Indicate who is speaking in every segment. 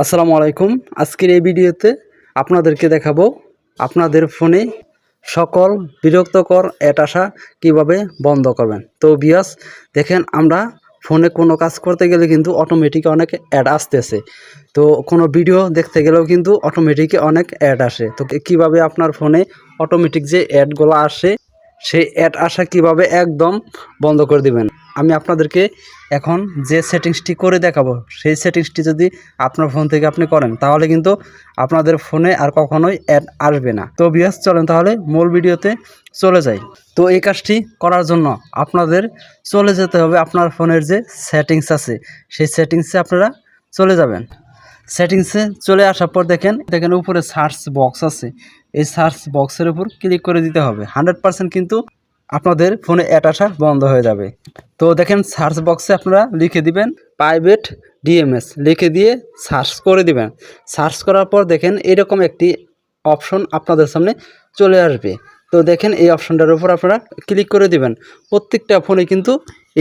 Speaker 1: আসসালামু আলাইকুম। আজকের এই ভিডিওতে আপনাদেরকে দেখাবো আপনাদের ফোনে সকল বিরক্তকর অ্যাড আসা কীভাবে বন্ধ করবেন। তো ভিউয়ার্স দেখেন, আমরা ফোনে কোনো কাজ করতে গেলে কিন্তু অটোমেটিক অনেক অ্যাড আসতেছে। তো কোনো ভিডিও দেখতে গেলেও কিন্তু অটোমেটিক অনেক অ্যাড আসে। তো কীভাবে আপনার ফোনে অটোমেটিক যে অ্যাডগুলো আসে সেই অ্যাড আসা কিভাবে একদম বন্ধ করে দিবেন, আমি আপনাদেরকে এখন যে সেটিংসটি করে দেখাবো, সেই সেটিংসটি যদি আপনার ফোন থেকে আপনি করেন তাহলে কিন্তু আপনাদের ফোনে আর কখনোই অ্যাড আসবে না। তো ভিউয়ার্স চলেন তাহলে মূল ভিডিওতে চলে যাই। তো এই কাজটি করার জন্য আপনাদের চলে যেতে হবে আপনার ফোনের যে সেটিংস আছে সেই সেটিংসে আপনারা চলে যাবেন। সেটিংসে চলে আসার পর দেখেন উপরে সার্চ বক্স আছে, এই সার্চ বক্সের উপর ক্লিক করে দিতে হবে। 100% কিন্তু আপনাদের ফোনে অ্যাড আসা বন্ধ হয়ে যাবে। তো দেখেন সার্চ বক্সে আপনারা লিখে দিবেন প্রাইভেট ডিএমএস, লিখে দিয়ে সার্চ করে দিবেন। সার্চ করার পর দেখেন এরকম একটি অপশন আপনাদের সামনে চলে আসবে। তো দেখেন এই অপশনটার উপর আপনারা ক্লিক করে দিবেন। প্রত্যেকটা ফোনে কিন্তু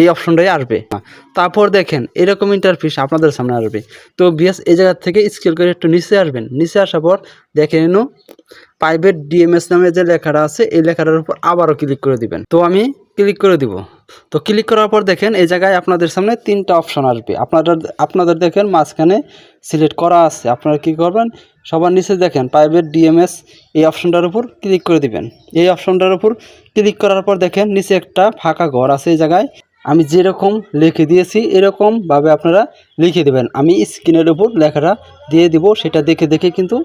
Speaker 1: এই অপশনটাই আসবে। তারপর দেখেন এরকম ইন্টারফেস আপনাদের সামনে আসবে। তো বিএস এই জায়গা থেকে স্ক্রল করে একটু নিচে আসবেন। নিচে আসার পর দেখেন প্রাইভেট ডিএমএস নামে যে লেখাটা আছে এই লেখাটার উপর আবারও ক্লিক করে দিবেন। তো আমি ক্লিক করে দিব। তো ক্লিক করার পর দেখেন এই জায়গায় আপনাদের সামনে তিনটা অপশন আসবে। আপনাদের দেখেন মাঝখানে সিলেক্ট করা আছে। আপনারা কি করবেন, সবার নিচে দেখেন প্রাইভেট ডিএমএস, এই অপশনটার উপর ক্লিক করে দিবেন। এই অপশনটার উপর ক্লিক করার পর দেখেন নিচে একটা ফাঁকা ঘর আছে। এই জায়গায় আমি যেরকম লিখে দিয়েছি এরকমভাবে আপনারা লিখে দেবেন। আমি স্ক্রিনের উপর লেখাটা দিয়ে দিব, সেটা দেখে কিন্তু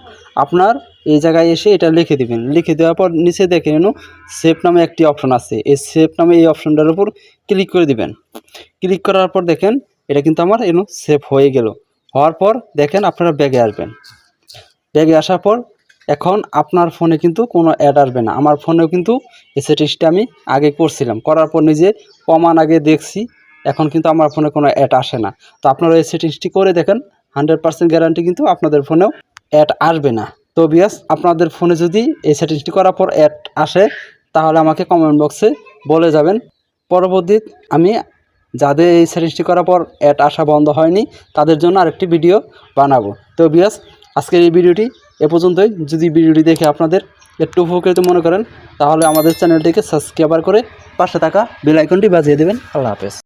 Speaker 1: আপনার এই জায়গায় এসে এটা লিখে দিবেন। লিখে দেওয়ার পর নিচে দেখেন সেভ নামে একটি অপশন আছে, এই সেভ নামে এই অপশনটার উপর ক্লিক করে দিবেন। ক্লিক করার পর দেখেন এটা কিন্তু আমার সেভ হয়ে গেল। হওয়ার পর দেখেন আপনারা ব্যাগে আসবেন। ব্যাগে আসার পর এখন আপনার ফোনে কিন্তু কোনো অ্যাড আসবে না। আমার ফোনেও কিন্তু এই সেটিংসটা আমি আগে করছিলাম, করার পর নিজে প্রমাণ আগে দেখছি, এখন কিন্তু আমার ফোনে কোনো অ্যাড আসে না। তো আপনারা এই সেটিংসটি করে দেখেন, 100% গ্যারান্টি কিন্তু আপনাদের ফোনেও অ্যাড আসবে না। তো বিয়াস আপনাদের ফোনে যদি এই সেটিংসটি করার পর অ্যাড আসে তাহলে আমাকে কমেন্ট বক্সে বলে যাবেন। পরবর্তী আমি যাদের এই সেটিংসটি করার পর অ্যাড আসা বন্ধ হয়নি তাদের জন্য আরেকটি ভিডিও বানাবো। তো বিয়াস আজকের এই ভিডিওটি এ পর্যন্তই। যদি ভিডিওটি দেখে আপনাদের একটু উপকৃত মনে করেন তাহলে আমাদের চ্যানেলটিকে সাবস্ক্রাইব করে পাশে থাকা বেল আইকনটি বাজিয়ে দেবেন। আল্লাহ হাফেজ।